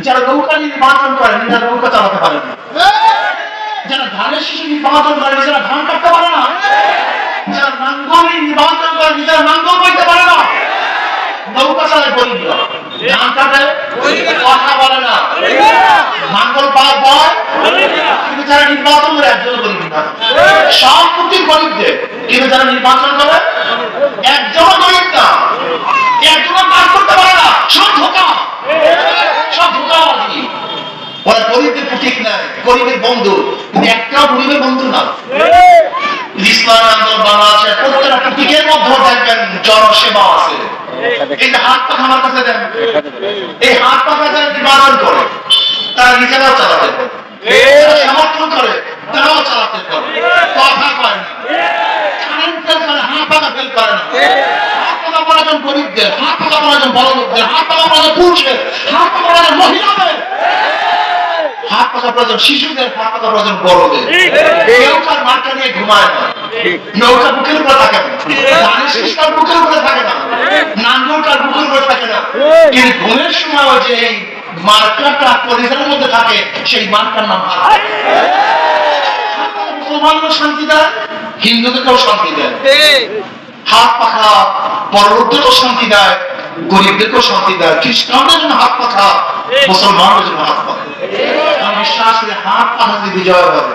যারা নৌকা নির্বাচন করে নিজেরা নৌকা চালাতে পারে না, যারা ধানের শীষ নির্বাচন করে নিজেরা ধান কাটতে পারে না, যারা নাঙ্গল নির্বাচন করে নিজেরা নাঙ্গল বইতে পারে না, নৌকা চালায় গরিবরা, ধান কাটে কথা বলে না, নাঙ্গল পায় বয়, কিন্তু যারা নির্বাচন করে একজন গরিব না, সব মুক্তির গরিবদের, কিন্তু যারা নির্বাচন করে একজন গরিব না, একজন কাজ করতে পারে না, সব ধোকা, সব ধোকাবাজি। ওরা গরিবের প্রতীক না, গরিবের বন্ধু, কিন্তু একটাও গরিবের বন্ধু না। ইসলাম আন্দোলন বাংলাদেশের প্রত্যেকটা প্রতীকের মধ্যে দেখবেন জনসেবা আছে। এই যে হাত পাখা আমার কাছে দেন, এই হাত পাখা যারা নির্বাচন করে তারা নিজেরাও চালাতে পারে, সমর্থন করে তারাও চালাতে পারে, কথা কয় না, কারেন্ট ফেল করে, হাত পাখা ফেল করে না। হাত পাখা প্রয়োজন গরিবদের, হাত পাখা প্রয়োজন বড় লোকদের, হাত পাখা প্রয়োজন পুরুষের, হাত পাখা প্রয়োজন মহিলাদের, হাত পাখা প্রয়োজন শিশুদের, হাত পাখা প্রয়োজন বড়দের। নৌকার মাঠটা নিয়ে ঘুমায় না, নৌকা বুকের উপরে থাকে না, ধানের শীষটার বুকের উপরে থাকে না, নাঙ্গলটার বুকের উপরে থাকে না, কিন্তু ঘুমের সময় যে এই মার্কাটা পরিধানের মধ্যে থাকে, সেই মার্কার নাম মুসলমানদের শান্তি দেয়, হিন্দুদেরকেও শান্তি দেয়। হাত পাখা বড়দেরও শান্তি দেয়, গরিবদেরকেও শান্তি দেয়। খ্রিস্টানদের জন্য হাত পাখা, মুসলমানদের জন্য হাত পাখা। আমি বিশ্বাস করি হাত পাখা যদি বিজয় হবে,